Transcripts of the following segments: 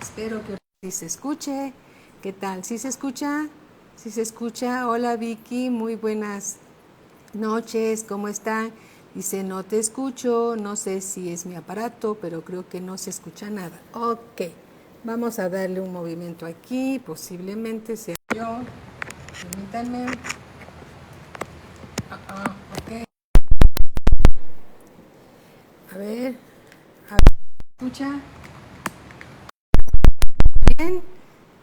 Espero que sí se escuche. ¿Qué tal? ¿Sí se escucha? ¿Sí se escucha? Hola Vicky, muy buenas noches, ¿cómo están? Dice, no te escucho, no sé si es mi aparato, pero creo que no se escucha nada. Ok, vamos a darle un movimiento aquí, posiblemente sea yo. Permítanme. Ok. A ver, ¿escucha? Bien,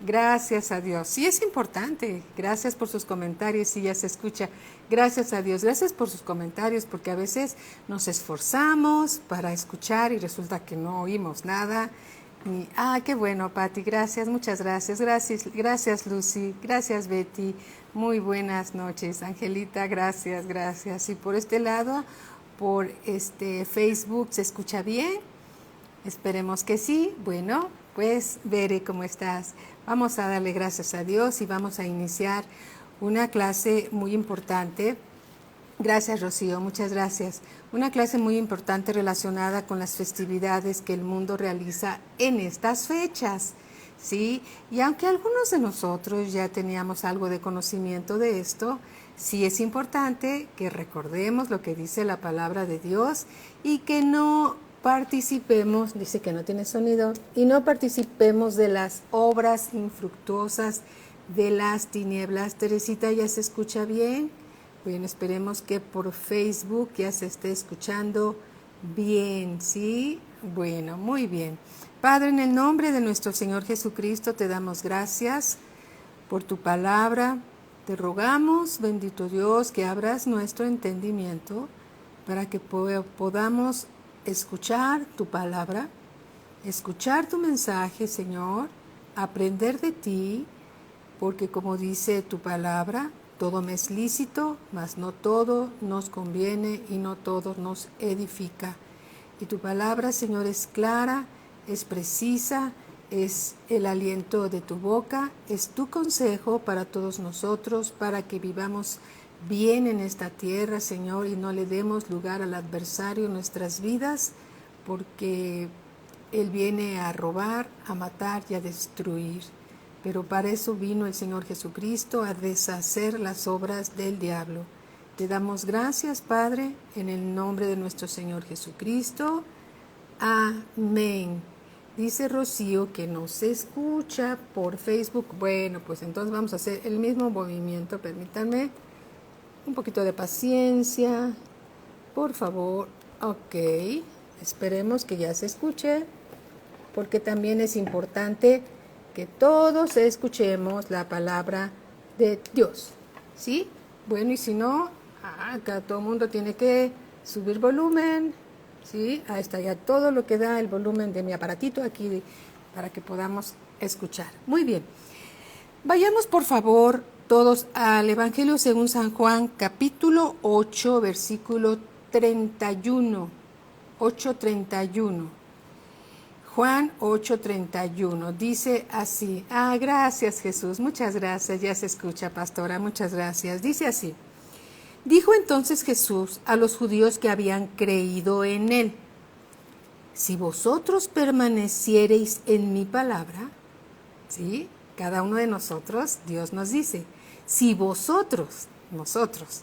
gracias a Dios. Sí es importante. Gracias por sus comentarios. Sí, ya se escucha. Gracias a Dios. Gracias por sus comentarios, porque a veces nos esforzamos para escuchar y resulta que no oímos nada. Y, qué bueno, Patti. Gracias, muchas gracias. Gracias, Lucy. Gracias, Betty. Muy buenas noches. Angelita, gracias, gracias. Y por este lado, por Facebook, ¿se escucha bien? Esperemos que sí. Bueno, pues veré cómo estás. Vamos a darle gracias a Dios y vamos a iniciar una clase muy importante. Gracias, Rocío, muchas gracias. Una clase muy importante relacionada con las festividades que el mundo realiza en estas fechas. ¿Sí? Y aunque algunos de nosotros ya teníamos algo de conocimiento de esto, sí es importante que recordemos lo que dice la palabra de Dios y que no participemos, dice que no tiene sonido, y no participemos de las obras infructuosas de las tinieblas. Teresita, ¿ya se escucha bien? Bien, esperemos que por Facebook ya se esté escuchando bien, ¿sí? Bueno, muy bien. Padre, en el nombre de nuestro Señor Jesucristo te damos gracias por tu palabra. Te rogamos, bendito Dios, que abras nuestro entendimiento para que podamos escuchar tu palabra, escuchar tu mensaje, Señor, aprender de ti, porque como dice tu palabra, todo me es lícito, mas no todo nos conviene y no todo nos edifica. Y tu palabra, Señor, es clara, es precisa, es el aliento de tu boca, es tu consejo para todos nosotros, para que vivamos bien en esta tierra, Señor, y no le demos lugar al adversario en nuestras vidas, porque Él viene a robar, a matar y a destruir. Pero para eso vino el Señor Jesucristo, a deshacer las obras del diablo. Te damos gracias, Padre, en el nombre de nuestro Señor Jesucristo. Amén. Dice Rocío que no se escucha por Facebook. Bueno, pues entonces vamos a hacer el mismo movimiento. Permítanme un poquito de paciencia, por favor. Ok, esperemos que ya se escuche, porque también es importante que todos escuchemos la palabra de Dios, ¿sí? Bueno, y si no, acá todo el mundo tiene que subir volumen, ¿sí? Ahí está ya todo lo que da el volumen de mi aparatito aquí para que podamos escuchar. Muy bien. Vayamos por favor todos al Evangelio según San Juan, capítulo 8, versículo 31. 8:31. Juan 8:31 dice así. Gracias Jesús, muchas gracias, ya se escucha pastora, muchas gracias. Dice así. Dijo entonces Jesús a los judíos que habían creído en él: si vosotros permaneciereis en mi palabra, ¿sí? Cada uno de nosotros, Dios nos dice, si nosotros,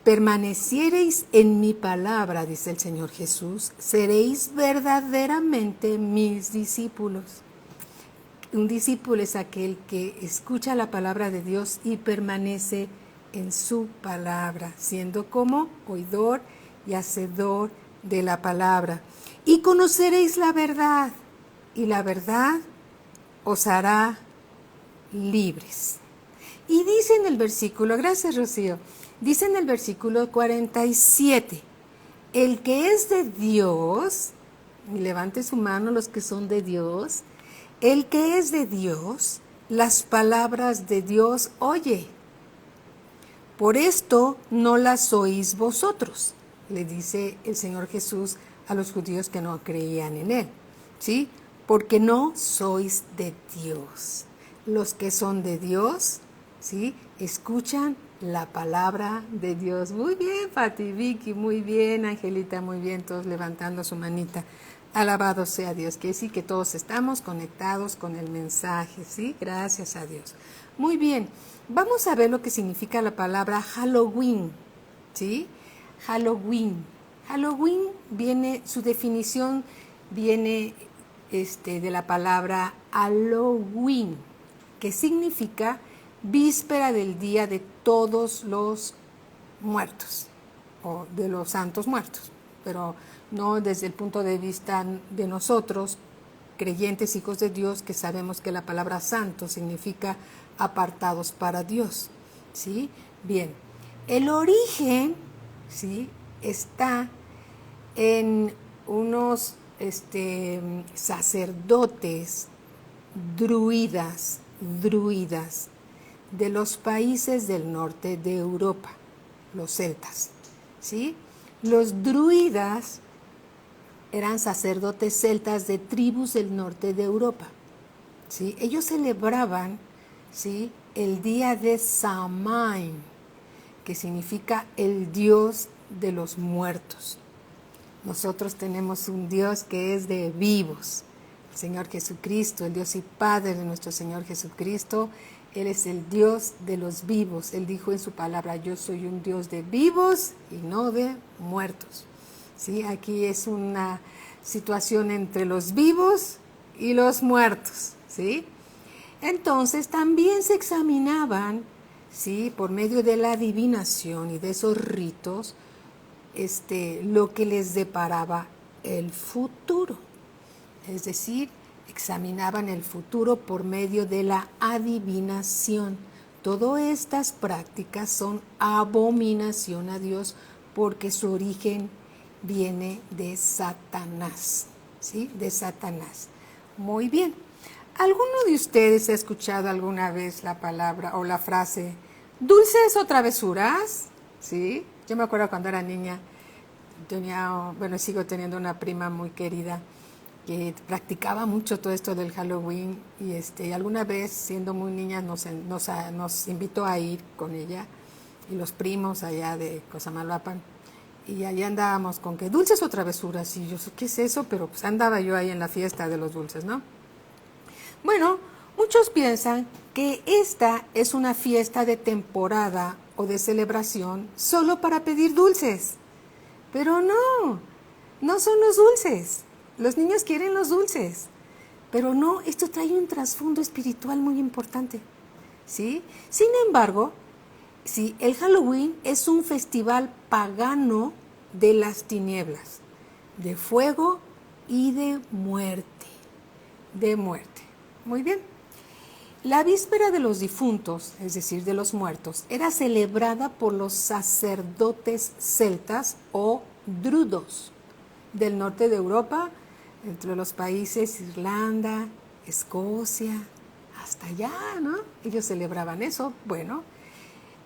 permaneciereis en mi palabra, dice el Señor Jesús, seréis verdaderamente mis discípulos. Un discípulo es aquel que escucha la palabra de Dios y permanece en su palabra, siendo como oidor y hacedor de la palabra. Y conoceréis la verdad, y la verdad os hará libres. Y dice en el versículo, gracias Rocío, dice en el versículo 47, el que es de Dios, y levante su mano los que son de Dios, el que es de Dios, las palabras de Dios oye. Por esto no las oís vosotros, le dice el Señor Jesús a los judíos que no creían en él, ¿sí? Porque no sois de Dios. Los que son de Dios, ¿sí? Escuchan la palabra de Dios. Muy bien, Pati, Vicky, muy bien, Angelita, muy bien, todos levantando su manita. Alabado sea Dios, que sí que todos estamos conectados con el mensaje, ¿sí? Gracias a Dios. Muy bien, vamos a ver lo que significa la palabra Halloween, ¿sí? Halloween. Halloween viene, su definición viene de la palabra Halloween, que significa víspera del Día de Todos los Muertos, o de los santos muertos, pero no desde el punto de vista de nosotros, creyentes, hijos de Dios, que sabemos que la palabra santo significa apartados para Dios, ¿sí? Bien, el origen, ¿sí?, está en unos sacerdotes druidas de los países del norte de Europa, los celtas, ¿sí? Los druidas eran sacerdotes celtas de tribus del norte de Europa, ¿sí? Ellos celebraban, ¿sí?, el día de Samhain, que significa el Dios de los muertos. Nosotros tenemos un Dios que es de vivos, el Señor Jesucristo, el Dios y Padre de nuestro Señor Jesucristo. Él es el Dios de los vivos. Él dijo en su palabra: yo soy un Dios de vivos y no de muertos. ¿Sí? Aquí es una situación entre los vivos y los muertos, ¿sí? Entonces también se examinaban, ¿sí?, por medio de la adivinación y de esos ritos, lo que les deparaba el futuro. Es decir, examinaban el futuro por medio de la adivinación. Todas estas prácticas son abominación a Dios porque su origen viene de Satanás, ¿sí? De Satanás. Muy bien. ¿Alguno de ustedes ha escuchado alguna vez la palabra o la frase dulces o travesuras? ¿Sí? Yo me acuerdo cuando era niña, sigo teniendo una prima muy querida que practicaba mucho todo esto del Halloween y alguna vez, siendo muy niña, nos invitó a ir con ella y los primos allá de Cosamaloapan, y allá andábamos con que dulces o travesuras, y yo, ¿qué es eso? Pero pues andaba yo ahí en la fiesta de los dulces, ¿no? Bueno, muchos piensan que esta es una fiesta de temporada o de celebración solo para pedir dulces, pero no son los dulces. Los niños quieren los dulces, pero no, esto trae un trasfondo espiritual muy importante, ¿sí? Sin embargo, sí, el Halloween es un festival pagano de las tinieblas, de fuego y de muerte, Muy bien. La víspera de los difuntos, es decir, de los muertos, era celebrada por los sacerdotes celtas o druidos del norte de Europa, entre los países Irlanda, Escocia, hasta allá, ¿no? Ellos celebraban eso. Bueno,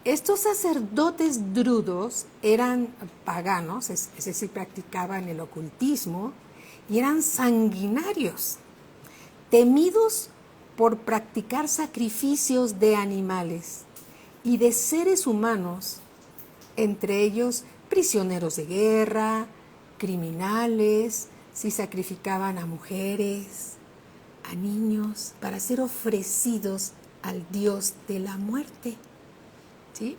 estos sacerdotes druidos eran paganos, es decir, practicaban el ocultismo y eran sanguinarios, temidos por practicar sacrificios de animales y de seres humanos, entre ellos prisioneros de guerra, criminales, si sacrificaban a mujeres, a niños, para ser ofrecidos al Dios de la muerte, ¿sí?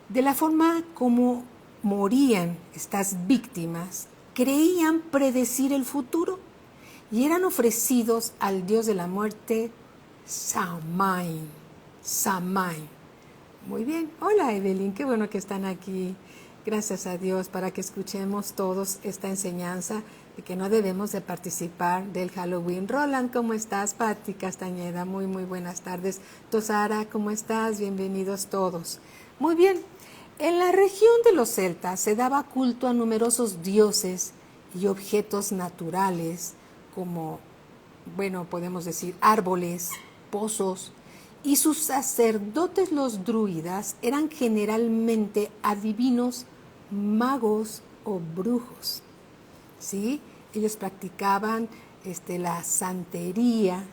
De la forma como morían estas víctimas, creían predecir el futuro y eran ofrecidos al Dios de la muerte, Samhain. Muy bien. Hola, Evelyn, qué bueno que están aquí. Gracias a Dios para que escuchemos todos esta enseñanza de que no debemos de participar del Halloween. Roland, ¿cómo estás? Patti Castañeda, muy buenas tardes. Tosara, ¿cómo estás? Bienvenidos todos. Muy bien. En la región de los celtas se daba culto a numerosos dioses y objetos naturales, como, podemos decir, árboles, pozos, y sus sacerdotes, los druidas, eran generalmente adivinos, magos o brujos, ¿sí? Ellos practicaban la santería,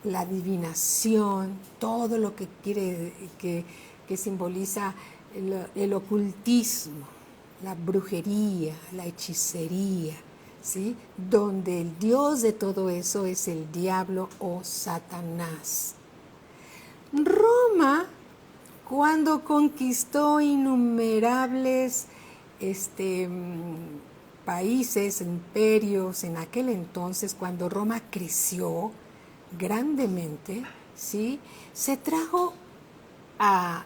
la adivinación, todo lo que que simboliza el ocultismo, la brujería, la hechicería, ¿sí? Donde el Dios de todo eso es el diablo o Satanás. Roma, cuando conquistó innumerables países, imperios, en aquel entonces, cuando Roma creció grandemente, ¿sí? Se trajo a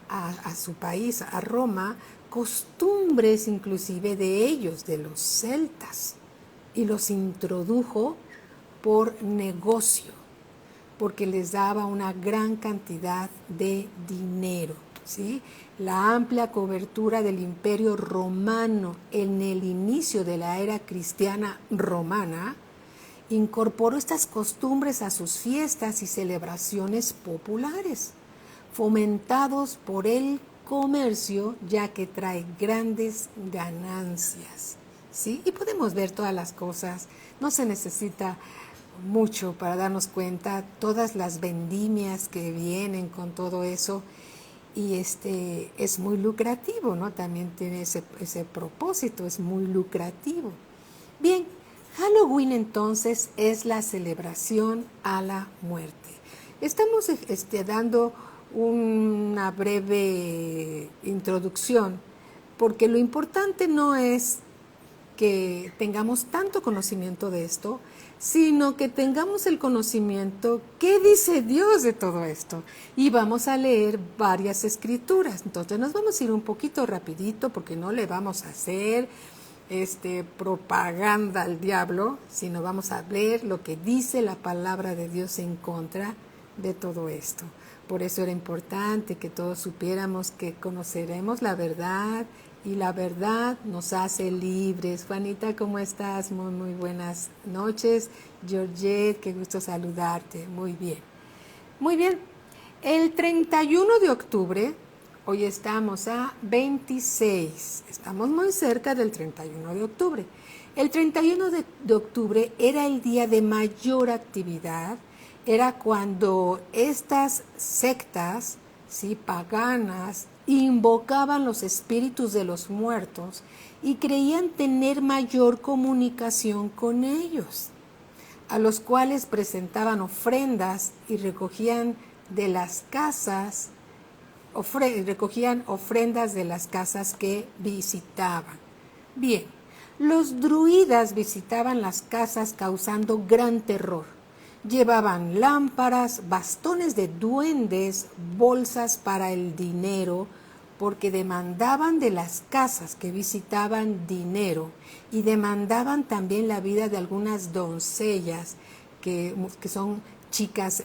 su país, a Roma, costumbres inclusive de ellos, de los celtas, y los introdujo por negocio, porque les daba una gran cantidad de dinero, ¿sí? La amplia cobertura del Imperio Romano en el inicio de la era cristiana romana incorporó estas costumbres a sus fiestas y celebraciones populares, fomentados por el comercio, ya que trae grandes ganancias, ¿sí? Y podemos ver todas las cosas, no se necesita mucho para darnos cuenta, todas las vendimias que vienen con todo eso, y es muy lucrativo, ¿no? También tiene ese propósito, es muy lucrativo. Bien, Halloween entonces es la celebración a la muerte. Estamos dando una breve introducción, porque lo importante no es que tengamos tanto conocimiento de esto, sino que tengamos el conocimiento qué dice Dios de todo esto. Y vamos a leer varias escrituras. Entonces nos vamos a ir un poquito rapidito porque no le vamos a hacer propaganda al diablo, sino vamos a ver lo que dice la palabra de Dios en contra de todo esto. Por eso era importante que todos supiéramos que conoceremos la verdad y la verdad nos hace libres. Juanita, ¿cómo estás? Muy, muy buenas noches. Georgette, qué gusto saludarte. Muy bien. Muy bien. El 31 de octubre, hoy estamos a 26, estamos muy cerca del 31 de octubre. El 31 de octubre era el día de mayor actividad, era cuando estas sectas, ¿sí?, paganas, invocaban los espíritus de los muertos y creían tener mayor comunicación con ellos, a los cuales presentaban ofrendas y recogían de las casas, recogían ofrendas de las casas que visitaban. Bien, los druidas visitaban las casas causando gran terror. Llevaban lámparas, bastones de duendes, bolsas para el dinero, porque demandaban de las casas que visitaban dinero y demandaban también la vida de algunas doncellas que son chicas,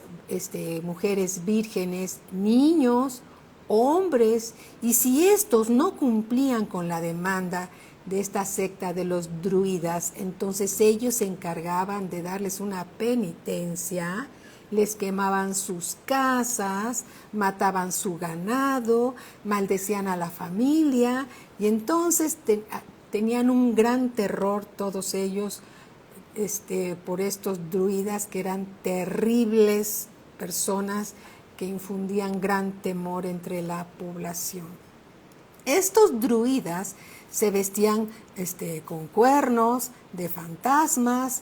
mujeres vírgenes, niños, hombres, y si estos no cumplían con la demanda de esta secta de los druidas, entonces ellos se encargaban de darles una penitencia, les quemaban sus casas, mataban su ganado, maldecían a la familia, y entonces tenían un gran terror todos ellos por estos druidas que eran terribles personas que infundían gran temor entre la población. Estos druidas se vestían con cuernos de fantasmas,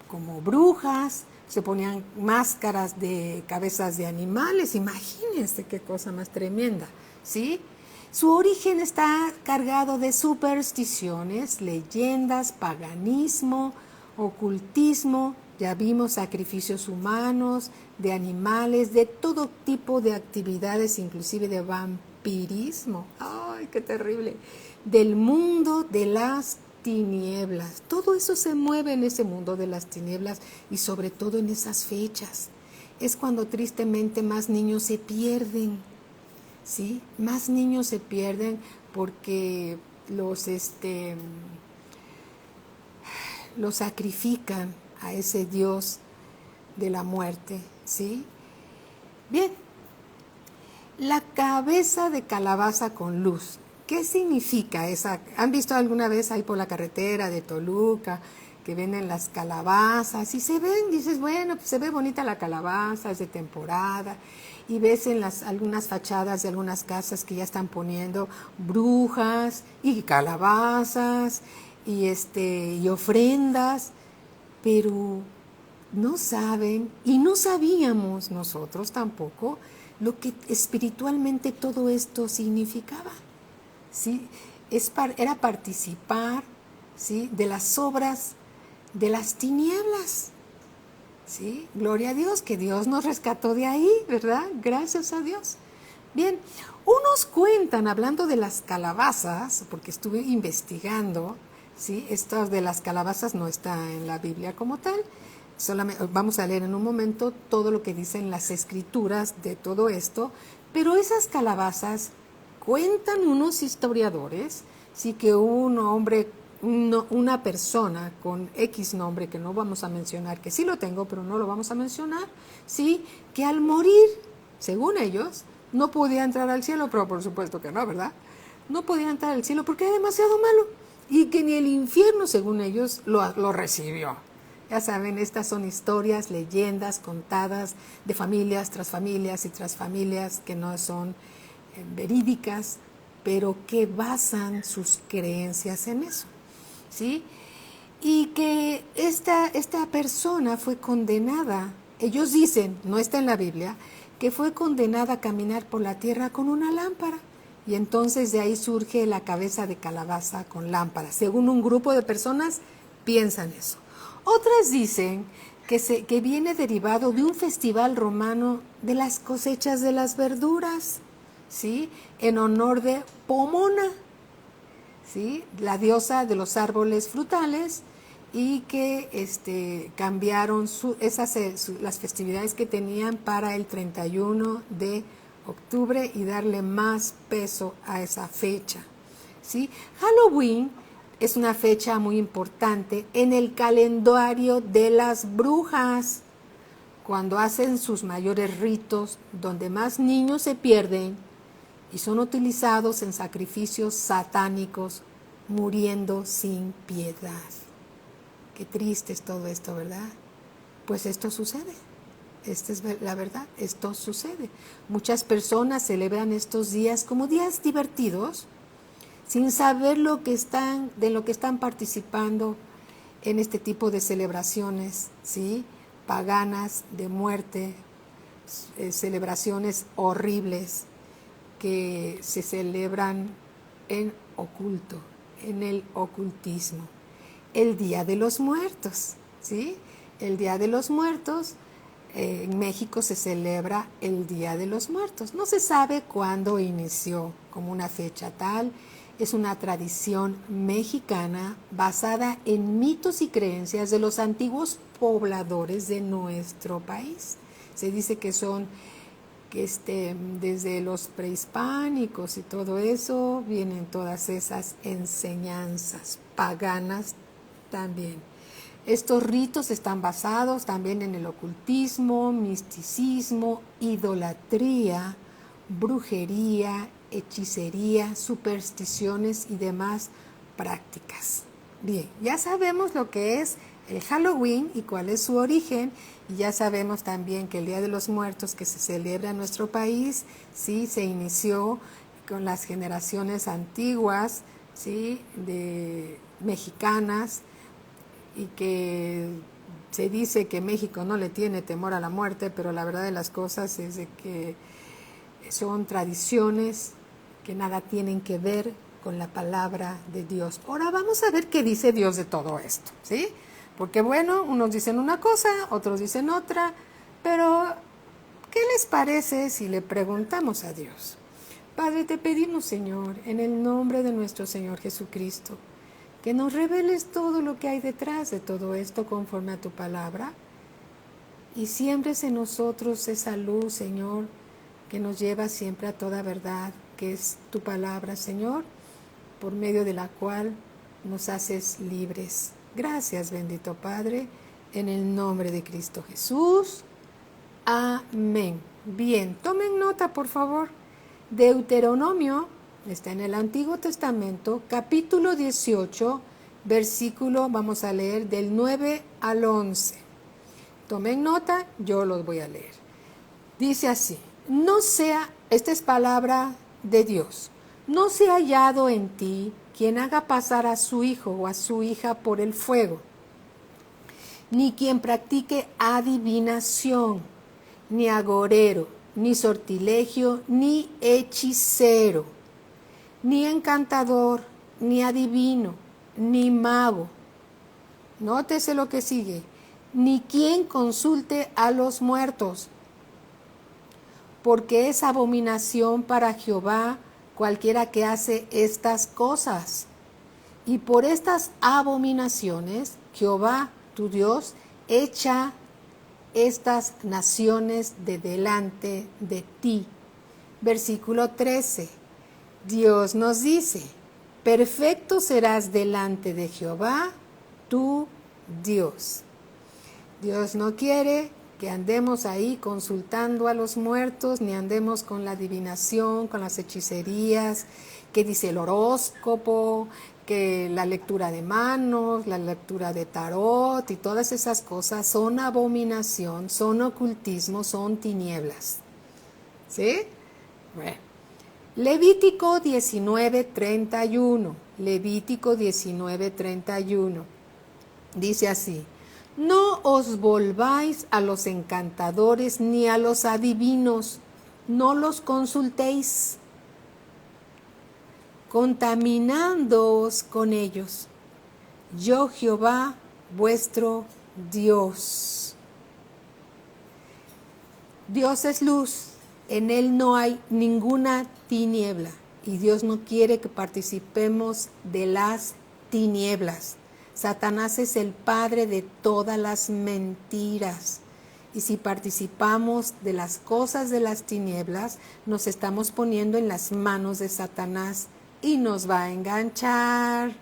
como brujas, se ponían máscaras de cabezas de animales, imagínense qué cosa más tremenda, ¿sí? Su origen está cargado de supersticiones, leyendas, paganismo, ocultismo, ya vimos sacrificios humanos, de animales, de todo tipo de actividades, inclusive de vampirismo. ¡Ay, qué terrible! Del mundo de las tinieblas. Todo eso se mueve en ese mundo de las tinieblas y sobre todo en esas fechas. Es cuando tristemente más niños se pierden, ¿sí? Más niños se pierden porque los sacrifican a ese Dios de la muerte, ¿sí? Bien, la cabeza de calabaza con luz. ¿Qué significa esa? ¿Han visto alguna vez ahí por la carretera de Toluca que venden las calabazas? Y se ven, dices, bueno, pues se ve bonita la calabaza, es de temporada. Y ves en algunas fachadas de algunas casas que ya están poniendo brujas y calabazas. y ofrendas, pero no saben, y no sabíamos nosotros tampoco, lo que espiritualmente todo esto significaba. ¿Sí? Era participar, ¿sí?, de las obras de las tinieblas. ¿Sí? Gloria a Dios, que Dios nos rescató de ahí, ¿verdad? Gracias a Dios. Bien, unos cuentan, hablando de las calabazas, porque estuve investigando, ¿sí? Esto de las calabazas no está en la Biblia como tal. Solamente vamos a leer en un momento todo lo que dicen las escrituras de todo esto, pero esas calabazas cuentan unos historiadores, sí, que un hombre, una persona con X nombre que no vamos a mencionar, que sí lo tengo, pero no lo vamos a mencionar, sí, que al morir, según ellos, no podía entrar al cielo, pero por supuesto que no, ¿verdad? No podía entrar al cielo porque era demasiado malo y que ni el infierno, según ellos, lo recibió. Ya saben, estas son historias, leyendas contadas de familias tras familias y tras familias que no son verídicas, pero que basan sus creencias en eso, ¿sí? Y que esta persona fue condenada, ellos dicen, no está en la Biblia, que fue condenada a caminar por la tierra con una lámpara. Y entonces de ahí surge la cabeza de calabaza con lámpara. Según un grupo de personas, piensan eso. Otras dicen que viene derivado de un festival romano de las cosechas de las verduras, ¿sí?, en honor de Pomona, ¿sí?, la diosa de los árboles frutales, y que cambiaron las festividades que tenían para el 31 de octubre y darle más peso a esa fecha, ¿sí? Halloween es una fecha muy importante en el calendario de las brujas, cuando hacen sus mayores ritos, donde más niños se pierden y son utilizados en sacrificios satánicos, muriendo sin piedad. Qué triste es todo esto, ¿verdad? Pues esto sucede. Esta es la verdad, esto sucede. Muchas personas celebran estos días como días divertidos, sin saber de lo que están participando en este tipo de celebraciones, ¿sí?, paganas, de muerte, celebraciones horribles que se celebran en oculto, en el ocultismo. El Día de los Muertos, ¿sí? El Día de los Muertos, en México se celebra el Día de los Muertos. No se sabe cuándo inició como una fecha tal. Es una tradición mexicana basada en mitos y creencias de los antiguos pobladores de nuestro país. Se dice que son desde los prehispánicos y todo eso, vienen todas esas enseñanzas paganas también. Estos ritos están basados también en el ocultismo, misticismo, idolatría, brujería, hechicería, supersticiones y demás prácticas. Bien, ya sabemos lo que es el Halloween y cuál es su origen, y ya sabemos también que el Día de los Muertos que se celebra en nuestro país, sí, se inició con las generaciones antiguas, sí, de mexicanas, y que se dice que México no le tiene temor a la muerte, pero la verdad de las cosas es de que son tradiciones que nada tienen que ver con la palabra de Dios. Ahora vamos a ver qué dice Dios de todo esto, ¿sí? Porque bueno, unos dicen una cosa, otros dicen otra, pero ¿qué les parece si le preguntamos a Dios? Padre, te pedimos, Señor, en el nombre de nuestro Señor Jesucristo, que nos reveles todo lo que hay detrás de todo esto conforme a tu palabra, y siembres en nosotros esa luz, Señor, que nos lleva siempre a toda verdad, que es tu palabra, Señor, por medio de la cual nos haces libres. Gracias, bendito Padre, en el nombre de Cristo Jesús. Amén. Bien, tomen nota, por favor. Deuteronomio está en el Antiguo Testamento, capítulo 18, versículo, vamos a leer del 9 al 11. Tomen nota, yo los voy a leer. Dice así: esta es palabra de Dios, no se ha hallado en ti quien haga pasar a su hijo o a su hija por el fuego, ni quien practique adivinación, ni agorero, ni sortilegio, ni hechicero, ni encantador, ni adivino, ni mago. Nótese lo que sigue. Ni quien consulte a los muertos, porque es abominación para Jehová cualquiera que hace estas cosas. Y por estas abominaciones, Jehová, tu Dios, echa estas naciones de delante de ti. Versículo 13. Dios nos dice, perfecto serás delante de Jehová, tu Dios. Dios no quiere que andemos ahí consultando a los muertos, ni andemos con la adivinación, con las hechicerías, que dice el horóscopo, que la lectura de manos, la lectura de tarot y todas esas cosas son abominación, son ocultismo, son tinieblas. ¿Sí? Bueno. Levítico 19:31. Levítico 19:31. Dice así: no os volváis a los encantadores ni a los adivinos, no los consultéis, contaminándoos con ellos. Yo Jehová, vuestro Dios. Dios es luz, en Él no hay ninguna tiniebla y Dios no quiere que participemos de las tinieblas. Satanás es el padre de todas las mentiras. Y si participamos de las cosas de las tinieblas, nos estamos poniendo en las manos de Satanás y nos va a enganchar.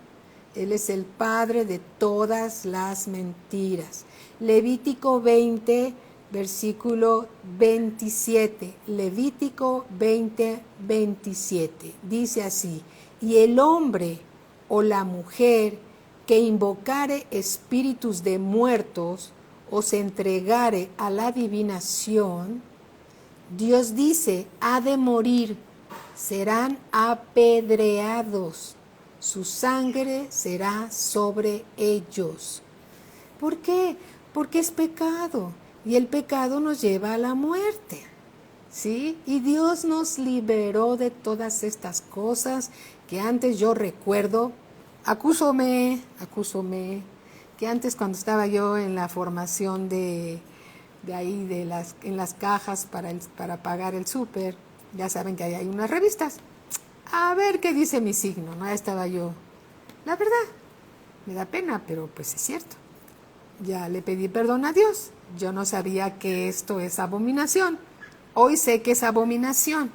Él es el padre de todas las mentiras. Levítico 20, versículo 27. Levítico 20, 27. Dice así: y el hombre o la mujer que invocare espíritus de muertos o se entregare a la adivinación, Dios dice, ha de morir, serán apedreados, su sangre será sobre ellos. ¿Por qué? Porque es pecado y el pecado nos lleva a la muerte. ¿Sí? Y Dios nos liberó de todas estas cosas que antes yo recuerdo. Acúsome, que antes cuando estaba yo en la formación de ahí en las cajas para pagar el súper, ya saben que ahí hay unas revistas. A ver qué dice mi signo, ¿no? Ahí estaba yo. La verdad, me da pena, pero pues es cierto. Ya le pedí perdón a Dios. Yo no sabía que esto es abominación. Hoy sé que es abominación.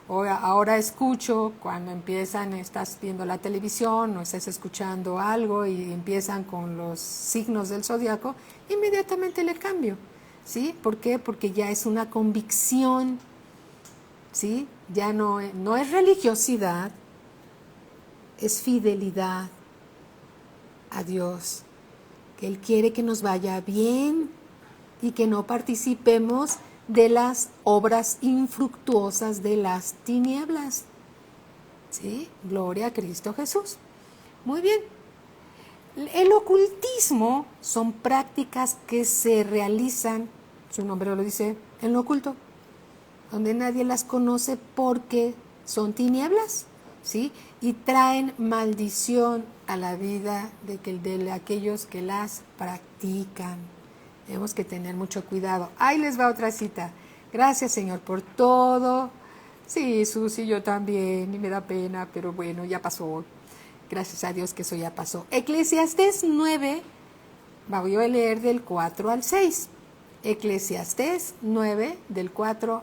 Ahora escucho cuando estás viendo la televisión o estás escuchando algo y empiezan con los signos del zodiaco, inmediatamente le cambio. ¿Sí? ¿Por qué? Porque ya es una convicción. ¿Sí? Ya no es religiosidad, es fidelidad a Dios. Que Él quiere que nos vaya bien y que no participemos de las obras infructuosas de las tinieblas. ¿Sí? Gloria a Cristo Jesús. Muy bien. El ocultismo son prácticas que se realizan, su nombre lo dice, en lo oculto, donde nadie las conoce porque son tinieblas, ¿sí? Y traen maldición a la vida de aquellos que las practican. Tenemos que tener mucho cuidado. Ahí les va otra cita. Gracias, Señor, por todo. Sí, Susi, yo también, y me da pena, pero bueno, ya pasó. Gracias a Dios que eso ya pasó. Eclesiastés 9, voy a leer del 4 al 6. Eclesiastés 9, del 4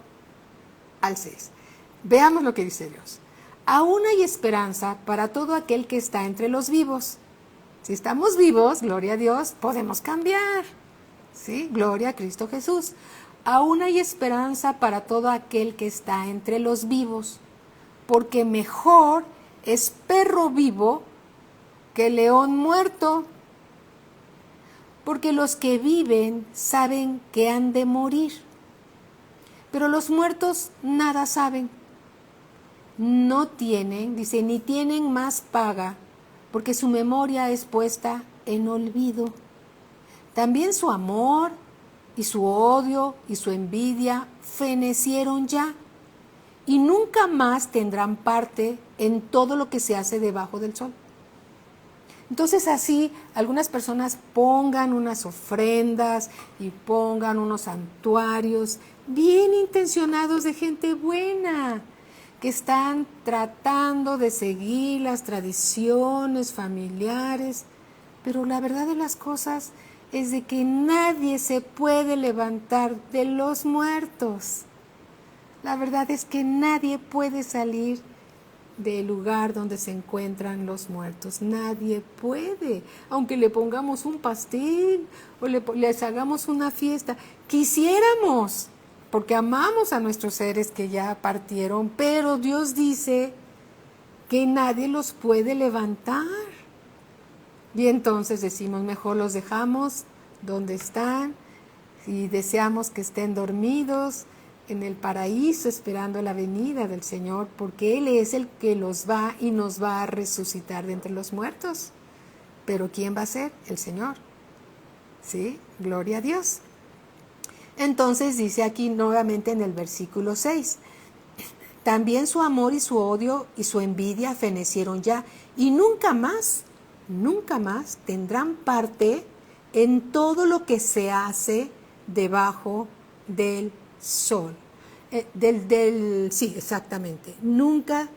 al 6. Veamos lo que dice Dios. Aún hay esperanza para todo aquel que está entre los vivos. Si estamos vivos, gloria a Dios, podemos cambiar. ¿Sí? Gloria a Cristo Jesús. Aún hay esperanza para todo aquel que está entre los vivos, porque mejor es perro vivo que león muerto, porque los que viven saben que han de morir, pero los muertos nada saben. No tienen, dice, ni tienen más paga porque su memoria es puesta en olvido. También su amor y su odio y su envidia fenecieron ya, y nunca más tendrán parte en todo lo que se hace debajo del sol. Entonces así algunas personas pongan unas ofrendas y pongan unos santuarios bien intencionados de gente buena, que están tratando de seguir las tradiciones familiares, pero la verdad de las cosas es de que nadie se puede levantar de los muertos. La verdad es que nadie puede salir del lugar donde se encuentran los muertos. Nadie puede, aunque le pongamos un pastel o les hagamos una fiesta. Quisiéramos, porque amamos a nuestros seres que ya partieron, pero Dios dice que nadie los puede levantar. Y entonces decimos, mejor los dejamos donde están y deseamos que estén dormidos en el paraíso esperando la venida del Señor, porque Él es el que los va y nos va a resucitar de entre los muertos. Pero ¿quién va a ser? El Señor. ¿Sí? Gloria a Dios. Entonces dice aquí nuevamente en el versículo 6, también su amor y su odio y su envidia fenecieron ya, y nunca más tendrán parte en todo lo que se hace debajo del sol. Sí, exactamente. Nunca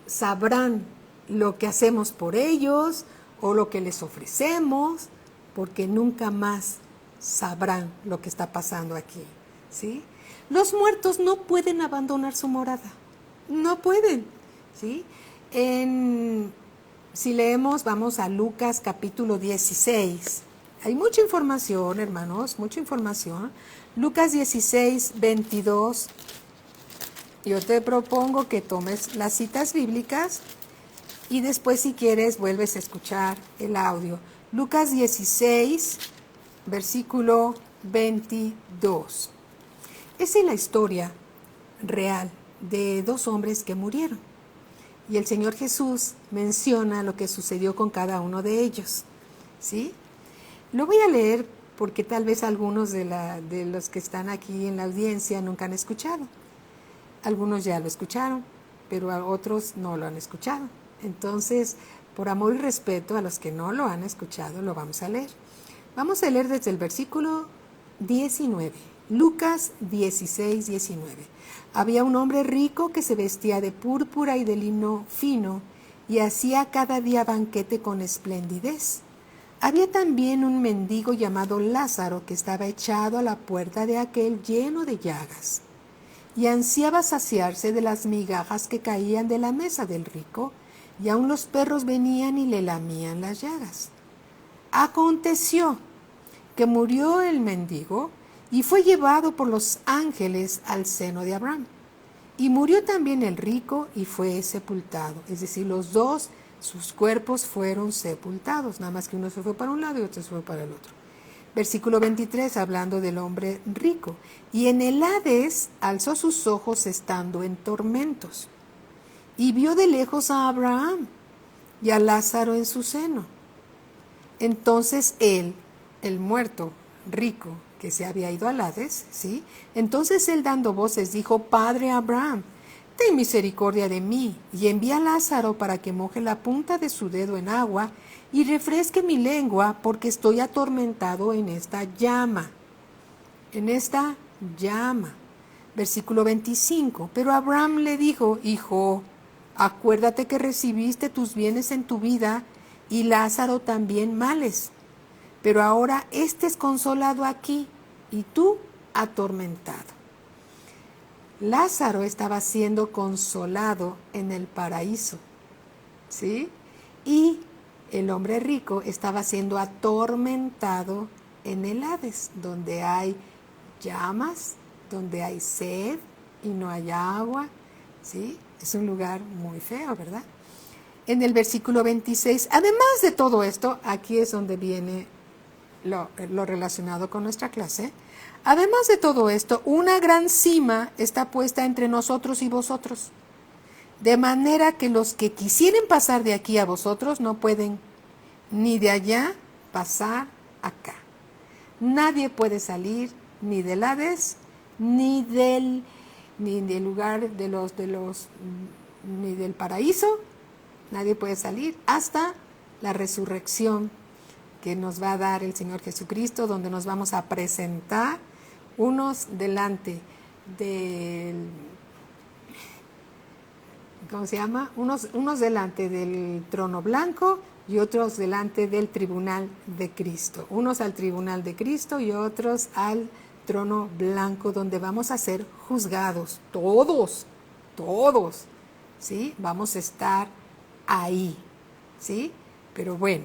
sabrán lo que hacemos por ellos o lo que les ofrecemos, porque nunca más sabrán lo que está pasando aquí, ¿sí? Los muertos no pueden abandonar su morada, no pueden, ¿sí? Si leemos, vamos a Lucas capítulo 16. Hay mucha información, hermanos, mucha información. Lucas 16, 22. Yo te propongo que tomes las citas bíblicas y después, si quieres, vuelves a escuchar el audio. Lucas 16, versículo 22. Esa es la historia real de dos hombres que murieron. Y el Señor Jesús menciona lo que sucedió con cada uno de ellos, ¿sí? Lo voy a leer porque tal vez algunos de los que están aquí en la audiencia nunca han escuchado. Algunos ya lo escucharon, pero a otros no lo han escuchado. Entonces, por amor y respeto a los que no lo han escuchado, lo vamos a leer. Vamos a leer desde el versículo 19. Lucas 16, 19. Había un hombre rico que se vestía de púrpura y de lino fino y hacía cada día banquete con esplendidez. Había también un mendigo llamado Lázaro que estaba echado a la puerta de aquel lleno de llagas y ansiaba saciarse de las migajas que caían de la mesa del rico, y aun los perros venían y le lamían las llagas. Aconteció que murió el mendigo y fue llevado por los ángeles al seno de Abraham. Y murió también el rico y fue sepultado. Es decir, los dos, sus cuerpos fueron sepultados, nada más que uno se fue para un lado y otro se fue para el otro. Versículo 23, hablando del hombre rico. Y en el Hades alzó sus ojos estando en tormentos, y vio de lejos a Abraham y a Lázaro en su seno. Entonces él, el muerto rico, que se había ido al Hades, ¿sí? Entonces él dando voces dijo: Padre Abraham, ten misericordia de mí, y envía a Lázaro para que moje la punta de su dedo en agua y refresque mi lengua, porque estoy atormentado en esta llama. En esta llama. Versículo 25. Pero Abraham le dijo: Hijo, acuérdate que recibiste tus bienes en tu vida, y Lázaro también males. Pero ahora éste es consolado aquí, y tú atormentado. Lázaro estaba siendo consolado en el paraíso, ¿sí? Y el hombre rico estaba siendo atormentado en el Hades, donde hay llamas, donde hay sed y no hay agua, ¿sí? Es un lugar muy feo, ¿verdad? En el versículo 26, además de todo esto, aquí es donde viene lo relacionado con nuestra clase. Además de todo esto, una gran cima está puesta entre nosotros y vosotros. De manera que los que quisieren pasar de aquí a vosotros no pueden ni de allá pasar acá. Nadie puede salir ni del Hades, ni del lugar ni del paraíso. Nadie puede salir hasta la resurrección que nos va a dar el Señor Jesucristo, donde nos vamos a presentar unos delante del, ¿cómo se llama? Unos delante del trono blanco y otros delante del tribunal de Cristo. Unos al tribunal de Cristo y otros al trono blanco, donde vamos a ser juzgados. Todos, ¿sí? Vamos a estar ahí, ¿sí? Pero bueno,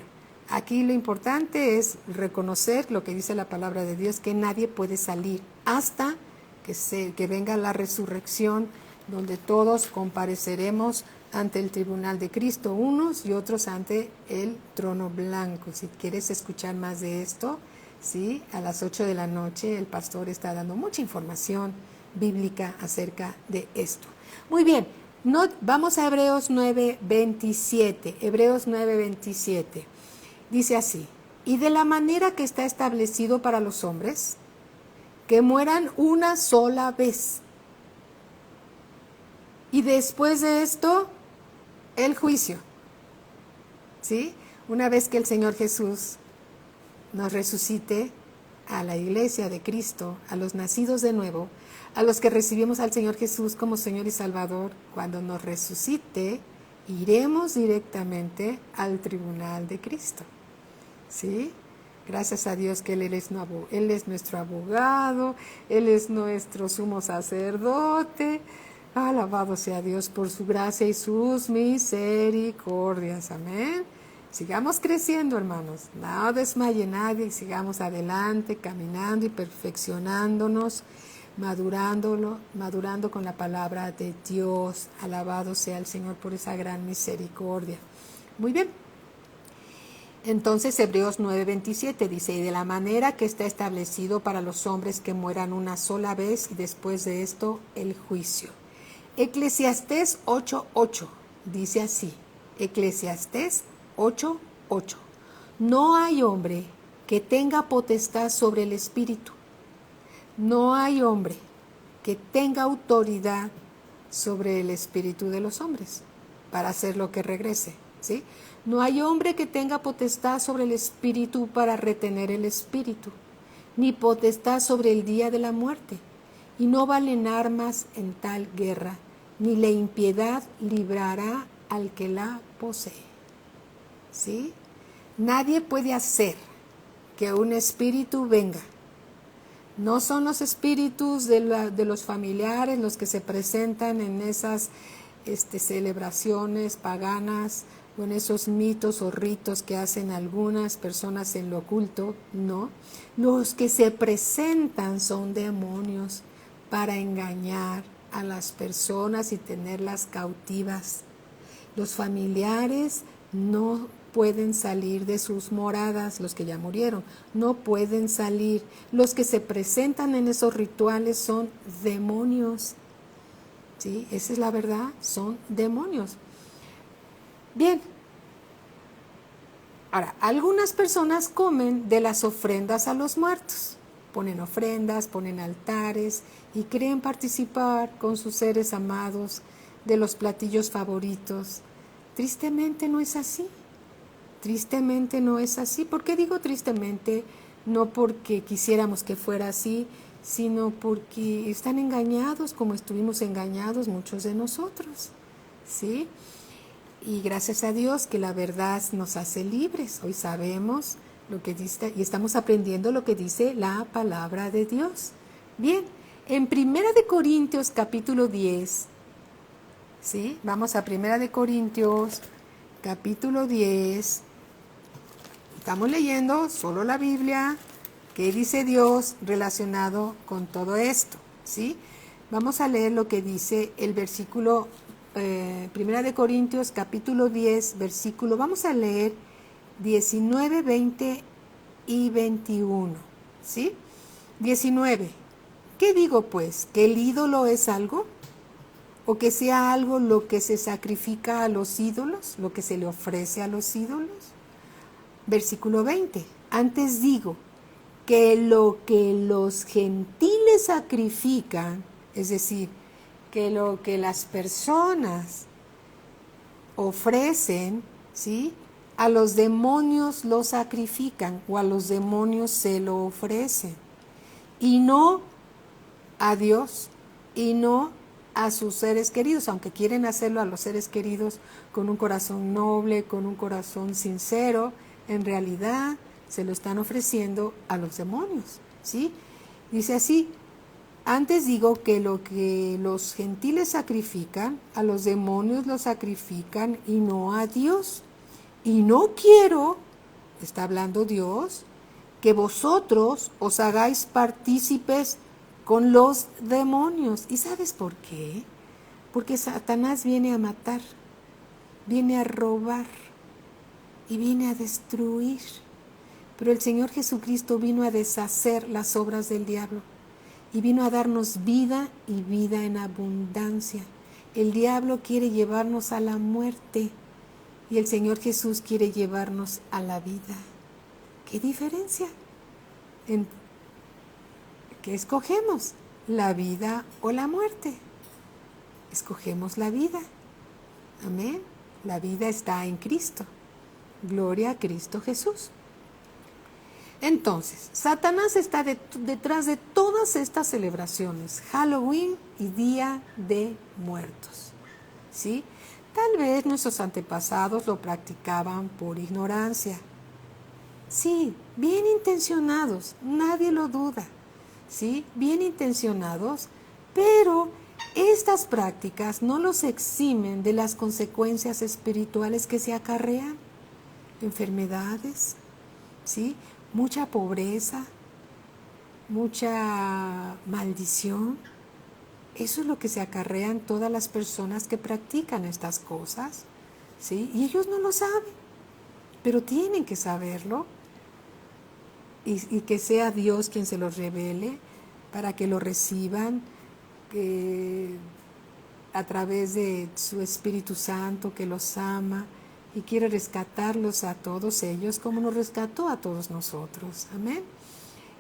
aquí lo importante es reconocer lo que dice la palabra de Dios, que nadie puede salir hasta que venga la resurrección, donde todos compareceremos ante el tribunal de Cristo, unos y otros ante el trono blanco. Si quieres escuchar más de esto, ¿sí? A las 8 de la noche el pastor está dando mucha información bíblica acerca de esto. Muy bien, vamos a Hebreos 9:27. Hebreos 9:27. Dice así: y de la manera que está establecido para los hombres, que mueran una sola vez. Y después de esto, el juicio. ¿Sí? Una vez que el Señor Jesús nos resucite, a la iglesia de Cristo, a los nacidos de nuevo, a los que recibimos al Señor Jesús como Señor y Salvador, cuando nos resucite, iremos directamente al tribunal de Cristo. ¿Sí? Gracias a Dios que Él es nuestro abogado, Él es nuestro sumo sacerdote. Alabado sea Dios por su gracia y sus misericordias. Amén. Sigamos creciendo, hermanos. No desmaye nadie y sigamos adelante, caminando y perfeccionándonos, madurando con la palabra de Dios. Alabado sea el Señor por esa gran misericordia. Muy bien. Entonces Hebreos 9:27 dice: y de la manera que está establecido para los hombres que mueran una sola vez y después de esto el juicio. Eclesiastés 8:8 dice así: Eclesiastés 8:8. No hay hombre que tenga potestad sobre el espíritu. No hay hombre que tenga autoridad sobre el espíritu de los hombres para hacer lo que regrese, ¿sí? No hay hombre que tenga potestad sobre el espíritu para retener el espíritu, ni potestad sobre el día de la muerte. Y no valen armas en tal guerra, ni la impiedad librará al que la posee. ¿Sí? Nadie puede hacer que un espíritu venga. No son los espíritus de los familiares los que se presentan en esas celebraciones paganas o en esos mitos o ritos que hacen algunas personas en lo oculto. No. Los que se presentan son demonios para engañar a las personas y tenerlas cautivas. Los familiares no pueden salir de sus moradas, los que ya murieron, no pueden salir. Los que se presentan en esos rituales son demonios. ¿Sí? Esa es la verdad, son demonios. Bien. Ahora, algunas personas comen de las ofrendas a los muertos. Ponen ofrendas, ponen altares y creen participar con sus seres amados de los platillos favoritos. Tristemente no es así. Tristemente no es así. ¿Por qué digo tristemente? No porque quisiéramos que fuera así, sino porque están engañados como estuvimos engañados muchos de nosotros. ¿Sí? Y gracias a Dios que la verdad nos hace libres. Hoy sabemos lo que dice y estamos aprendiendo lo que dice la palabra de Dios. Bien, en 1 Corintios capítulo 10, ¿sí? Vamos a 1 Corintios capítulo 10. Estamos leyendo solo la Biblia. ¿Qué dice Dios relacionado con todo esto? ¿Sí? Vamos a leer lo que dice el versículo 1 Corintios capítulo 10, versículo, vamos a leer 19, 20 y 21. ¿Sí? 19. ¿Qué digo pues? ¿Que el ídolo es algo? o que sea algo lo que se sacrifica a los ídolos, lo que se le ofrece a los ídolos. Versículo 20. Antes digo que lo que los gentiles sacrifican, es decir, que lo que las personas ofrecen, ¿sí?, a los demonios lo sacrifican o a los demonios se lo ofrecen, y no a Dios, y no a sus seres queridos, aunque quieren hacerlo a los seres queridos con un corazón noble, con un corazón sincero, en realidad se lo están ofreciendo a los demonios, ¿sí? Dice así: antes digo que lo que los gentiles sacrifican, a los demonios lo sacrifican y no a Dios. Y no quiero, está hablando Dios, que vosotros os hagáis partícipes con los demonios. ¿Y sabes por qué? Porque Satanás viene a matar, viene a robar y viene a destruir. Pero el Señor Jesucristo vino a deshacer las obras del diablo y vino a darnos vida y vida en abundancia. El diablo quiere llevarnos a la muerte y el Señor Jesús quiere llevarnos a la vida. ¿Qué diferencia? ¿Qué escogemos? ¿La vida o la muerte? Escogemos la vida. Amén. La vida está en Cristo. Gloria a Cristo Jesús. Entonces, Satanás está detrás de todas estas celebraciones, Halloween y Día de Muertos, ¿sí? Tal vez nuestros antepasados lo practicaban por ignorancia. Sí, bien intencionados, nadie lo duda, ¿sí? Bien intencionados, pero estas prácticas no los eximen de las consecuencias espirituales que se acarrean. Enfermedades, ¿sí?, mucha pobreza, mucha maldición. Eso es lo que se acarrean todas las personas que practican estas cosas, ¿sí? Y ellos no lo saben, pero tienen que saberlo y que sea Dios quien se los revele para que lo reciban a través de su Espíritu Santo que los ama y quiere rescatarlos a todos ellos como nos rescató a todos nosotros. Amén.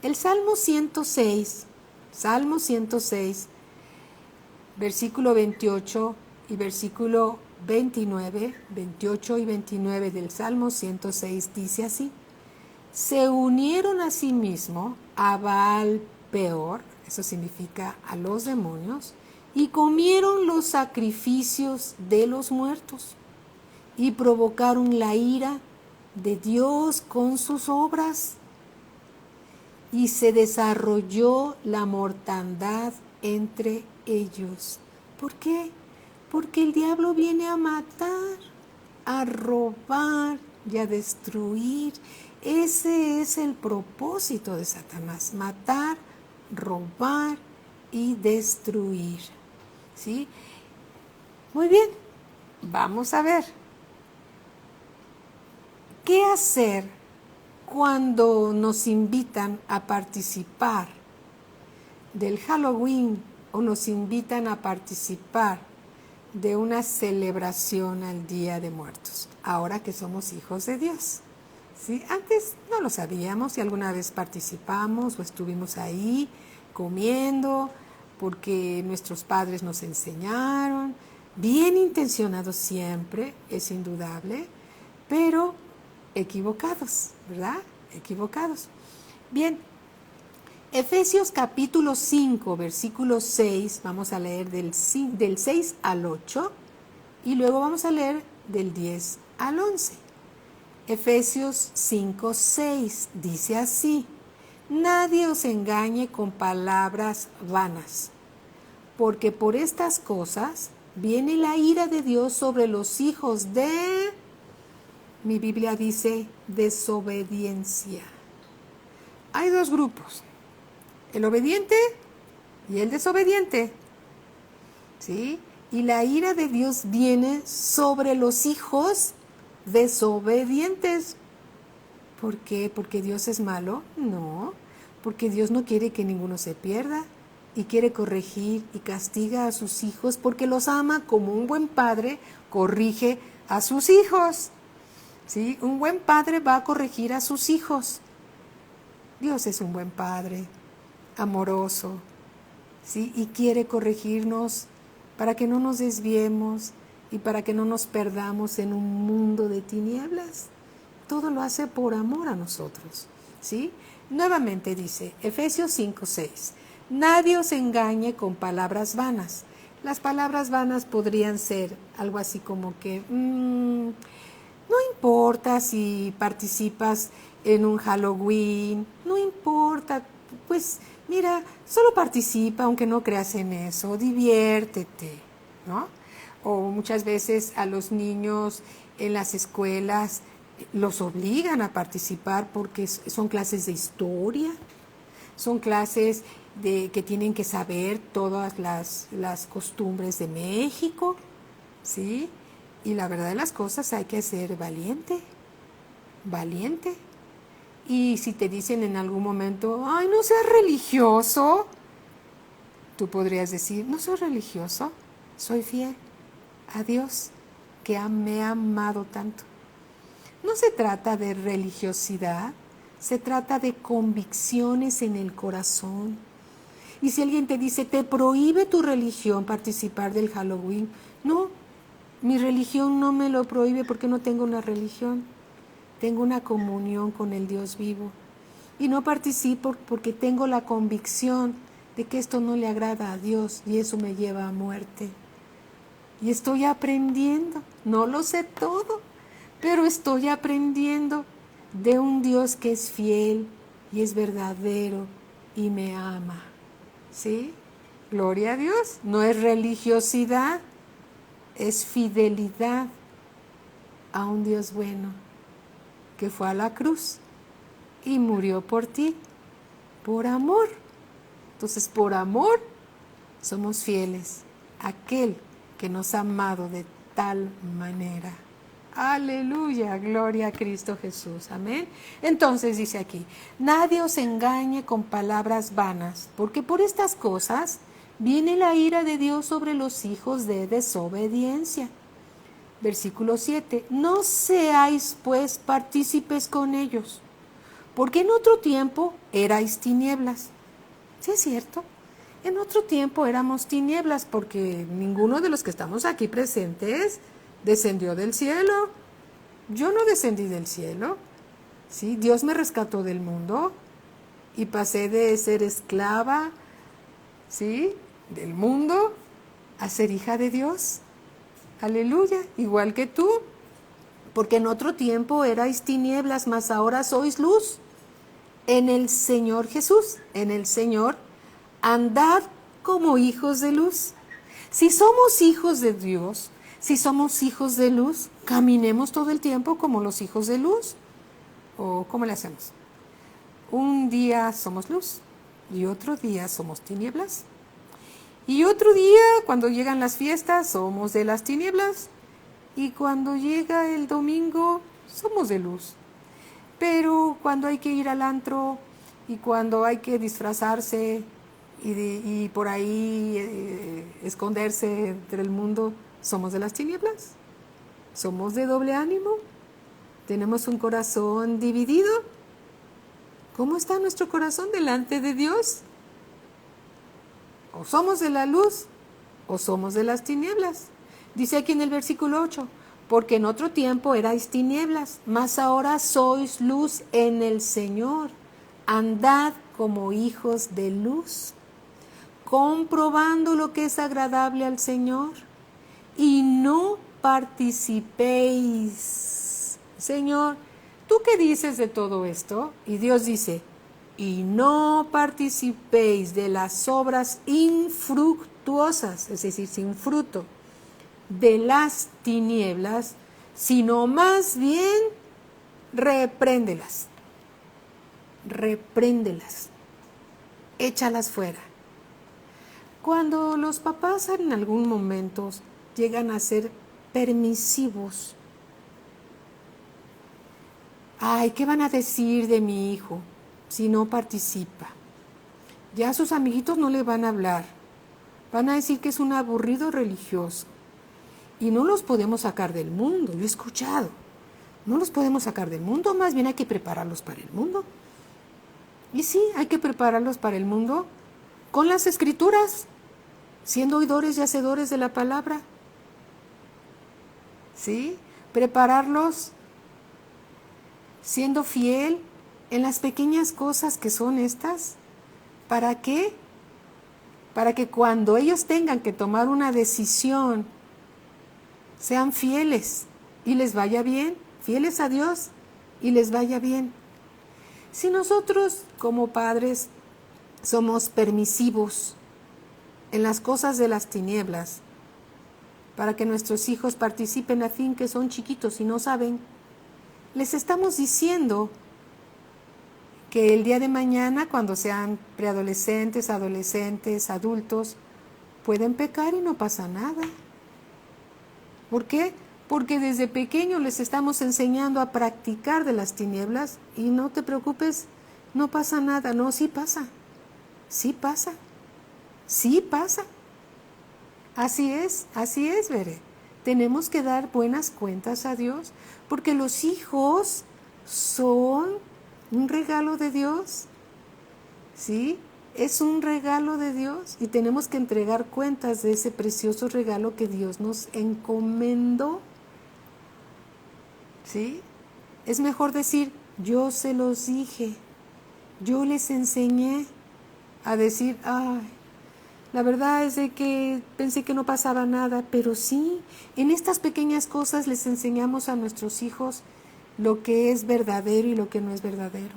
El Salmo 106, versículo 28 y versículo 29, 28 y 29 del Salmo 106 dice así: se unieron a sí mismo a Baal Peor, eso significa a los demonios, y comieron los sacrificios de los muertos, y provocaron la ira de Dios con sus obras, y se desarrolló la mortandad entre ellos. ¿Por qué? Porque el diablo viene a matar, a robar y a destruir. Ese es el propósito de Satanás: matar, robar y destruir. ¿Sí? Muy bien, vamos a ver. ¿Qué hacer cuando nos invitan a participar del Halloween o nos invitan a participar de una celebración al Día de Muertos, ahora que somos hijos de Dios? ¿Sí? Antes no lo sabíamos y alguna vez participamos o estuvimos ahí comiendo porque nuestros padres nos enseñaron, bien intencionados siempre, es indudable, pero equivocados, ¿verdad? Equivocados. Bien, Efesios capítulo 5, versículo 6, vamos a leer del 6 al 8 y luego vamos a leer del 10 al 11. Efesios 5, 6 dice así: nadie os engañe con palabras vanas, porque por estas cosas viene la ira de Dios sobre los hijos de... Mi Biblia dice desobediencia. Hay dos grupos: el obediente y el desobediente, ¿sí? Y la ira de Dios viene sobre los hijos desobedientes. ¿Por qué? ¿Porque Dios es malo? No, porque Dios no quiere que ninguno se pierda. y quiere corregir y castiga a sus hijos porque los ama como un buen padre corrige a sus hijos. ¿Sí? Un buen padre va a corregir a sus hijos. Dios es un buen padre, amoroso, ¿sí? Y quiere corregirnos para que no nos desviemos y para que no nos perdamos en un mundo de tinieblas. Todo lo hace por amor a nosotros, ¿sí? Nuevamente dice, Efesios 5:6, nadie os engañe con palabras vanas. Las palabras vanas podrían ser algo así como que, no importa si participas en un Halloween, no importa, pues mira, solo participa aunque no creas en eso, diviértete, ¿no? O muchas veces a los niños en las escuelas los obligan a participar porque son clases de historia, son clases que tienen que saber todas las costumbres de México, ¿sí? Y la verdad de las cosas hay que ser valiente, valiente. Y si te dicen en algún momento, ay, no seas religioso, tú podrías decir, no soy religioso, soy fiel a Dios que me ha amado tanto. No se trata de religiosidad, se trata de convicciones en el corazón. Y si alguien te dice, te prohíbe tu religión participar del Halloween, no, mi religión no me lo prohíbe porque no tengo una religión. Tengo una comunión con el Dios vivo. Y no participo porque tengo la convicción de que esto no le agrada a Dios y eso me lleva a muerte. Y estoy aprendiendo, no lo sé todo, pero estoy aprendiendo de un Dios que es fiel y es verdadero y me ama. ¿Sí? Gloria a Dios. No es religiosidad, es fidelidad a un Dios bueno que fue a la cruz y murió por ti, por amor. Entonces, por amor somos fieles a aquel que nos ha amado de tal manera. Aleluya, gloria a Cristo Jesús, amén. Entonces dice aquí, nadie os engañe con palabras vanas, porque por estas cosas viene la ira de Dios sobre los hijos de desobediencia. Versículo 7, no seáis pues partícipes con ellos, porque en otro tiempo erais tinieblas. Sí es cierto, en otro tiempo éramos tinieblas, porque ninguno de los que estamos aquí presentes descendió del cielo. Yo no descendí del cielo, ¿sí? Dios me rescató del mundo y pasé de ser esclava, ¿sí?, del mundo a ser hija de Dios. Aleluya, igual que tú, porque en otro tiempo erais tinieblas, mas ahora sois luz. En el Señor Jesús, en el Señor, andad como hijos de luz. Si somos hijos de Dios, si somos hijos de luz, caminemos todo el tiempo como los hijos de luz. ¿O cómo le hacemos? Un día somos luz y otro día somos tinieblas. Y otro día, cuando llegan las fiestas, somos de las tinieblas. Y cuando llega el domingo, somos de luz. Pero cuando hay que ir al antro y cuando hay que disfrazarse y por ahí esconderse entre el mundo, somos de las tinieblas. Somos de doble ánimo. Tenemos un corazón dividido. ¿Cómo está nuestro corazón delante de Dios? O somos de la luz o somos de las tinieblas. Dice aquí en el versículo 8, porque en otro tiempo erais tinieblas, mas ahora sois luz en el Señor. Andad como hijos de luz, comprobando lo que es agradable al Señor, y no participéis. Señor, ¿tú qué dices de todo esto? Y Dios dice, y no participéis de las obras infructuosas, es decir, sin fruto, de las tinieblas, sino más bien repréndelas, échalas fuera. Cuando los papás en algún momento llegan a ser permisivos, ay, ¿qué van a decir de mi hijo si no participa? Ya sus amiguitos no le van a hablar. Van a decir que es un aburrido religioso. Y no los podemos sacar del mundo, yo he escuchado. No los podemos sacar del mundo, más bien hay que prepararlos para el mundo. Y sí, hay que prepararlos para el mundo con las escrituras, siendo oidores y hacedores de la palabra. ¿Sí? Prepararlos siendo fiel en las pequeñas cosas que son estas. ¿Para qué? Para que cuando ellos tengan que tomar una decisión, sean fieles y les vaya bien, fieles a Dios y les vaya bien. Si nosotros como padres somos permisivos en las cosas de las tinieblas, para que nuestros hijos participen a fin que son chiquitos y no saben, les estamos diciendo que el día de mañana, cuando sean preadolescentes, adolescentes, adultos, pueden pecar y no pasa nada. ¿Por qué? Porque desde pequeños les estamos enseñando a practicar de las tinieblas y no te preocupes, no pasa nada. No, sí pasa, sí pasa, sí pasa. Así es, Bere. Tenemos que dar buenas cuentas a Dios, porque los hijos son un regalo de Dios, ¿sí? Es un regalo de Dios y tenemos que entregar cuentas de ese precioso regalo que Dios nos encomendó, ¿sí? Es mejor decir, yo se los dije, yo les enseñé, a decir, ay, la verdad es de que pensé que no pasaba nada, pero sí, en estas pequeñas cosas les enseñamos a nuestros hijos lo que es verdadero y lo que no es verdadero,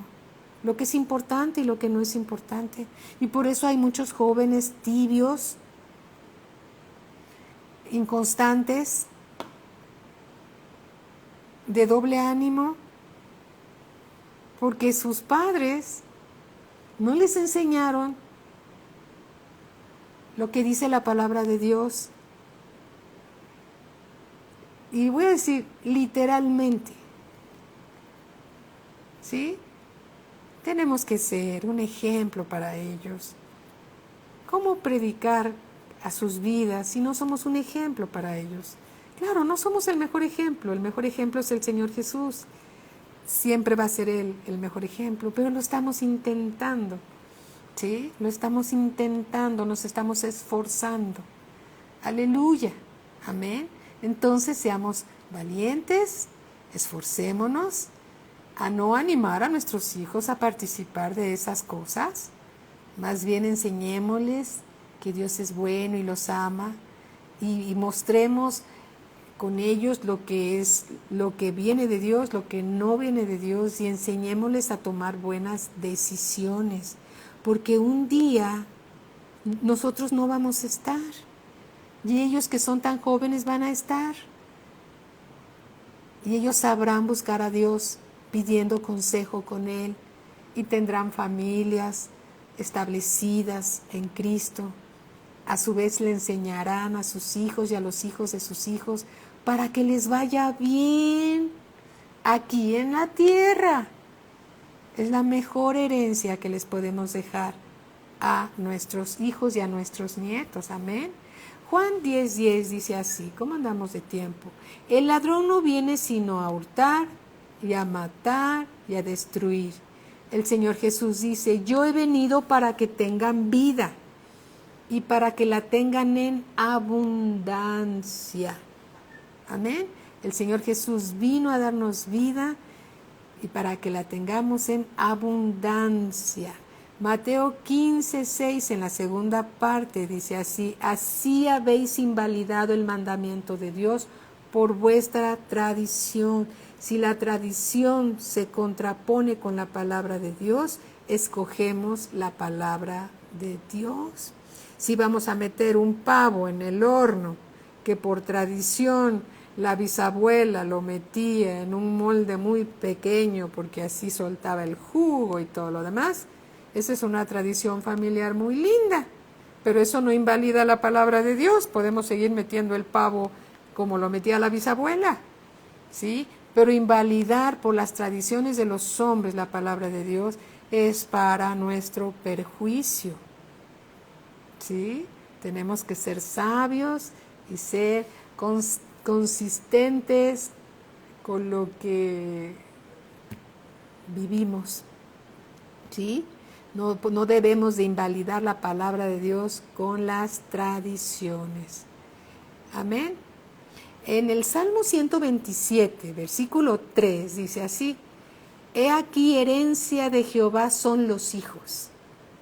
lo que es importante y lo que no es importante. Y por eso hay muchos jóvenes tibios, inconstantes, de doble ánimo, porque sus padres no les enseñaron lo que dice la palabra de Dios. Y voy a decir literalmente, ¿sí? Tenemos que ser un ejemplo para ellos. ¿Cómo predicar a sus vidas si no somos un ejemplo para ellos? Claro, no somos el mejor ejemplo es el Señor Jesús. Siempre va a ser Él el mejor ejemplo, pero lo estamos intentando. ¿Sí? Lo estamos intentando, nos estamos esforzando. Aleluya. Amén. Entonces seamos valientes, esforcémonos a no animar a nuestros hijos a participar de esas cosas. Más bien enseñémosles que Dios es bueno y los ama y mostremos con ellos lo que viene de Dios, lo que no viene de Dios y enseñémosles a tomar buenas decisiones. Porque un día nosotros no vamos a estar y ellos que son tan jóvenes van a estar y ellos sabrán buscar a Dios pidiendo consejo con Él y tendrán familias establecidas en Cristo. A su vez le enseñarán a sus hijos y a los hijos de sus hijos para que les vaya bien aquí en la tierra. Es la mejor herencia que les podemos dejar a nuestros hijos y a nuestros nietos. Amén. Juan 10:10 dice así, ¿cómo andamos de tiempo? El ladrón no viene sino a hurtar y a matar y a destruir. El Señor Jesús dice, yo he venido para que tengan vida y para que la tengan en abundancia. Amén. El Señor Jesús vino a darnos vida y para que la tengamos en abundancia. Mateo 15:6 en la segunda parte dice así, así habéis invalidado el mandamiento de Dios por vuestra tradición. Si la tradición se contrapone con la palabra de Dios, escogemos la palabra de Dios. Si vamos a meter un pavo en el horno, que por tradición la bisabuela lo metía en un molde muy pequeño porque así soltaba el jugo y todo lo demás, esa es una tradición familiar muy linda, pero eso no invalida la palabra de Dios. Podemos seguir metiendo el pavo como lo metía la bisabuela, ¿sí? Pero invalidar por las tradiciones de los hombres la palabra de Dios es para nuestro perjuicio. ¿Sí? Tenemos que ser sabios y ser consistentes con lo que vivimos. ¿Sí? No debemos de invalidar la palabra de Dios con las tradiciones. Amén. En el Salmo 127, versículo 3, dice así: He aquí, herencia de Jehová son los hijos.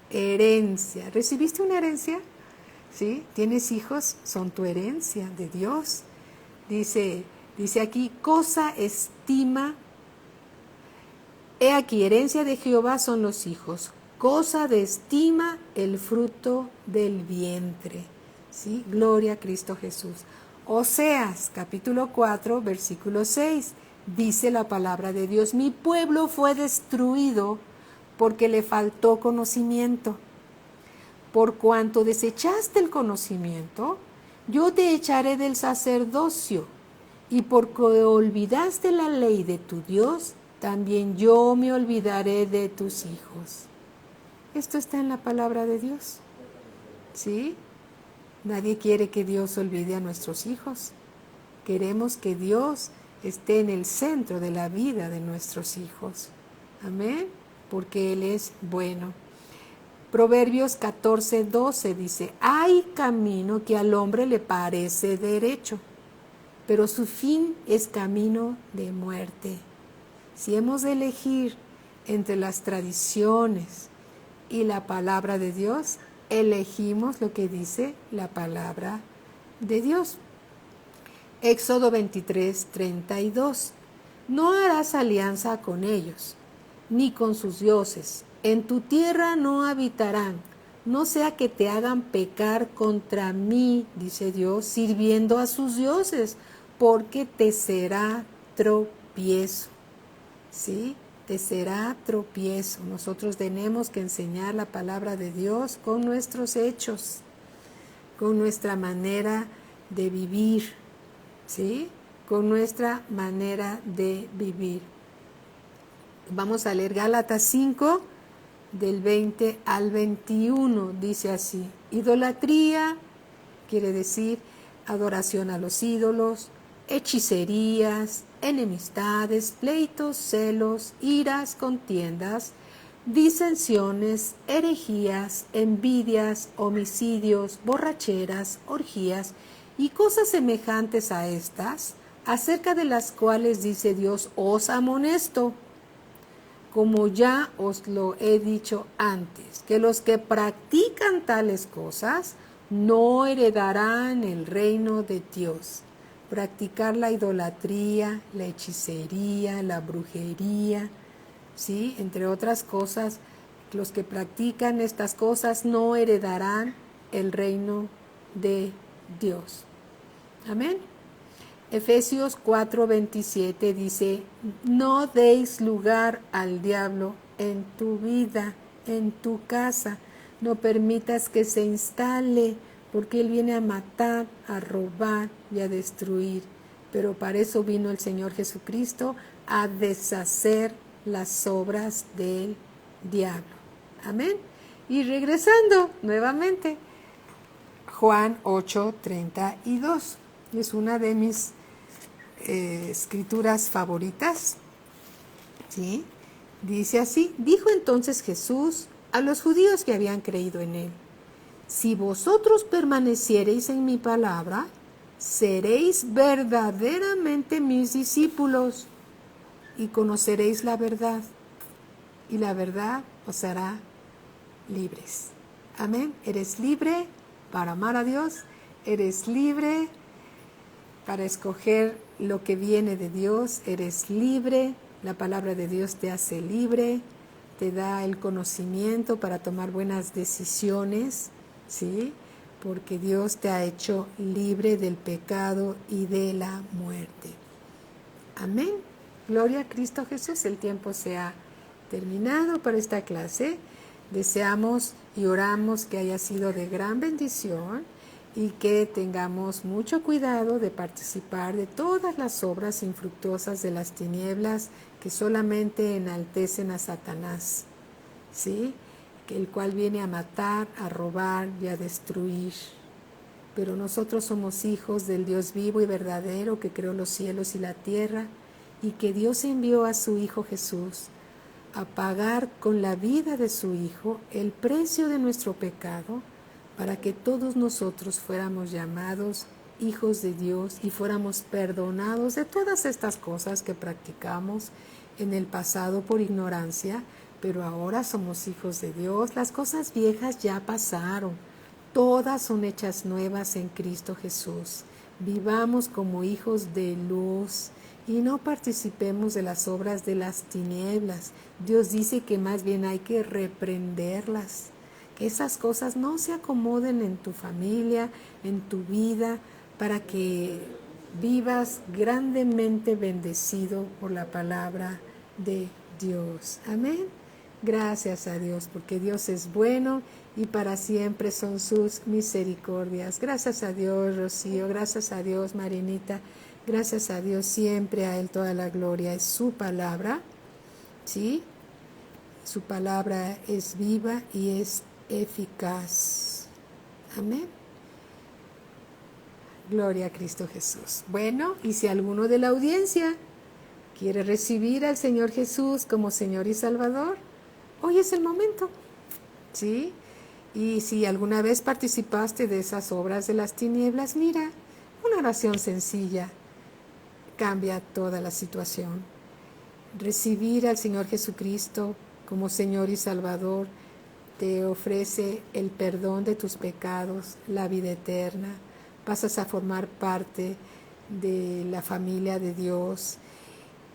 Herencia. ¿Recibiste una herencia? ¿Sí? ¿Tienes hijos? Son tu herencia de Dios. Dice aquí, cosa estima. He aquí, herencia de Jehová son los hijos. Cosa de estima el fruto del vientre. ¿Sí? Gloria a Cristo Jesús. Oseas, capítulo 4, versículo 6. Dice la palabra de Dios: mi pueblo fue destruido porque le faltó conocimiento. Por cuanto desechaste el conocimiento, yo te echaré del sacerdocio, y porque olvidaste la ley de tu Dios, también yo me olvidaré de tus hijos. Esto está en la palabra de Dios. ¿Sí? Nadie quiere que Dios olvide a nuestros hijos. Queremos que Dios esté en el centro de la vida de nuestros hijos. Amén. Porque Él es bueno. Proverbios 14:12 dice: hay camino que al hombre le parece derecho, pero su fin es camino de muerte. Si hemos de elegir entre las tradiciones y la palabra de Dios, elegimos lo que dice la palabra de Dios. Éxodo 23:32. No harás alianza con ellos, ni con sus dioses. En tu tierra no habitarán, no sea que te hagan pecar contra mí, dice Dios, sirviendo a sus dioses, porque te será tropiezo. ¿Sí? Te será tropiezo. Nosotros tenemos que enseñar la palabra de Dios con nuestros hechos, con nuestra manera de vivir. ¿Sí? Con nuestra manera de vivir. Vamos a leer Gálatas 5, del 20 al 21. Dice así: idolatría quiere decir adoración a los ídolos, hechicerías, enemistades, pleitos, celos, iras, contiendas, disensiones, herejías, envidias, homicidios, borracheras, orgías y cosas semejantes a estas, acerca de las cuales dice Dios: os amonesto, como ya os lo he dicho antes, que los que practican tales cosas no heredarán el reino de Dios. Practicar la idolatría, la hechicería, la brujería, ¿sí? Entre otras cosas, los que practican estas cosas no heredarán el reino de Dios. Amén. Efesios 4:27 dice: no deis lugar al diablo en tu vida, en tu casa. No permitas que se instale, porque él viene a matar, a robar y a destruir. Pero para eso vino el Señor Jesucristo, a deshacer las obras del diablo. Amén. Y regresando nuevamente, Juan 8:32. Es una de mis escrituras favoritas. ¿Sí? Dice así: dijo entonces Jesús a los judíos que habían creído en él: si vosotros permaneciereis en mi palabra, seréis verdaderamente mis discípulos y conoceréis la verdad, y la verdad os hará libres. Amén. Eres libre para amar a Dios, eres libre para escoger lo que viene de Dios, eres libre, la palabra de Dios te hace libre, te da el conocimiento para tomar buenas decisiones, ¿sí? Porque Dios te ha hecho libre del pecado y de la muerte. Amén. Gloria a Cristo Jesús. El tiempo se ha terminado para esta clase. Deseamos y oramos que haya sido de gran bendición y que tengamos mucho cuidado de participar de todas las obras infructuosas de las tinieblas que solamente enaltecen a Satanás. ¿sí? El cual viene a matar, a robar y a destruir. Pero nosotros somos hijos del Dios vivo y verdadero que creó los cielos y la tierra, y que Dios envió a su Hijo Jesús a pagar con la vida de su Hijo el precio de nuestro pecado, para que todos nosotros fuéramos llamados hijos de Dios y fuéramos perdonados de todas estas cosas que practicamos en el pasado por ignorancia, pero ahora somos hijos de Dios. Las cosas viejas ya pasaron, todas son hechas nuevas en Cristo Jesús. Vivamos como hijos de luz y no participemos de las obras de las tinieblas. Dios dice que más bien hay que reprenderlas, que esas cosas no se acomoden en tu familia, en tu vida, para que vivas grandemente bendecido por la palabra de Dios. Amén. Gracias a Dios, porque Dios es bueno y para siempre son sus misericordias. Gracias a Dios, Rocío. Gracias a Dios, Marinita. Gracias a Dios, siempre a Él toda la gloria. Es su palabra, ¿sí? Su palabra es viva y es eficaz. Amén. Gloria a Cristo Jesús. Bueno, y si alguno de la audiencia quiere recibir al Señor Jesús como Señor y Salvador, hoy es el momento, ¿sí? Y si alguna vez participaste de esas obras de las tinieblas, mira, una oración sencilla cambia toda la situación. Recibir al Señor Jesucristo como Señor y Salvador te ofrece el perdón de tus pecados, la vida eterna. Pasas a formar parte de la familia de Dios,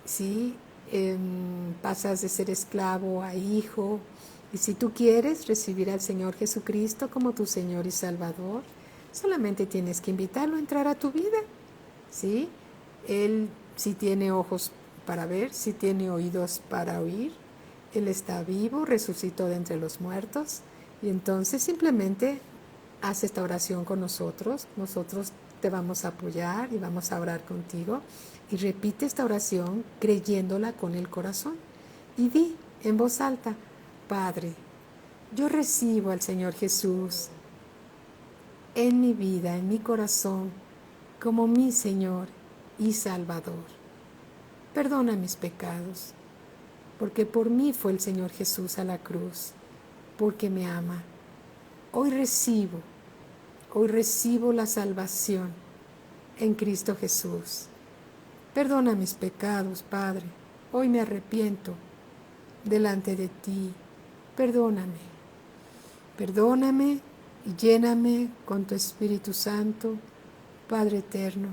¿sí? Pasas de ser esclavo a hijo. Y si tú quieres recibir al Señor Jesucristo como tu Señor y Salvador, solamente tienes que invitarlo a entrar a tu vida, ¿sí? Él sí tiene ojos para ver, sí tiene oídos para oír. Él está vivo, resucitó de entre los muertos. Y entonces simplemente haz esta oración con nosotros. Nosotros te vamos a apoyar y vamos a orar contigo. Y repite esta oración creyéndola con el corazón. Y di en voz alta: Padre, yo recibo al Señor Jesús en mi vida, en mi corazón, como mi Señor y Salvador. Perdona mis pecados, porque por mí fue el Señor Jesús a la cruz, porque me ama. Hoy recibo la salvación en Cristo Jesús. Perdona mis pecados, Padre. Hoy me arrepiento delante de ti. Perdóname y lléname con tu Espíritu Santo, Padre eterno.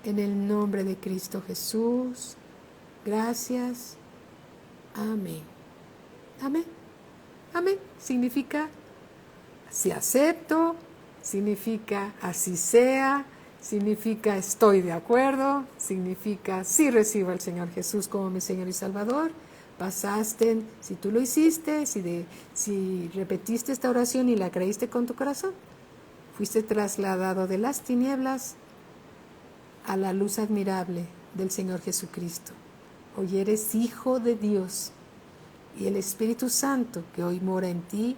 En el nombre de Cristo Jesús. Gracias. Amén. Amén. Amén. Significa si acepto, significa así sea, significa estoy de acuerdo, significa sí recibo al Señor Jesús como mi Señor y Salvador. Pasaste, si tú lo hiciste, si repetiste esta oración y la creíste con tu corazón, fuiste trasladado de las tinieblas a la luz admirable del Señor Jesucristo. Hoy eres hijo de Dios y el Espíritu Santo que hoy mora en ti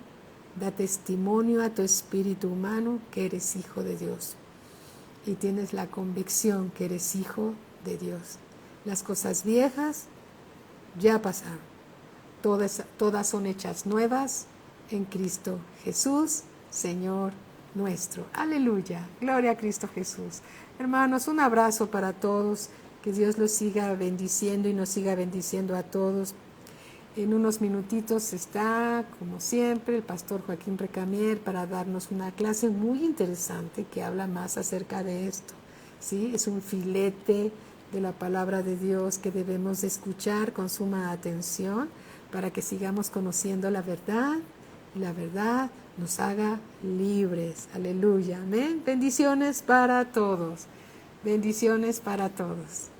da testimonio a tu espíritu humano que eres hijo de Dios y tienes la convicción que eres hijo de Dios. Las cosas viejas ya pasaron, todas son hechas nuevas en Cristo Jesús, Señor nuestro. Aleluya, gloria a Cristo Jesús. Hermanos, un abrazo para todos, que Dios los siga bendiciendo y nos siga bendiciendo a todos. En unos minutitos está, como siempre, el pastor Joaquín Recamier para darnos una clase muy interesante que habla más acerca de esto, ¿sí? Es un filete de la palabra de Dios que debemos de escuchar con suma atención para que sigamos conociendo la verdad y la verdad nos haga libres. Aleluya, amén. Bendiciones para todos. Bendiciones para todos.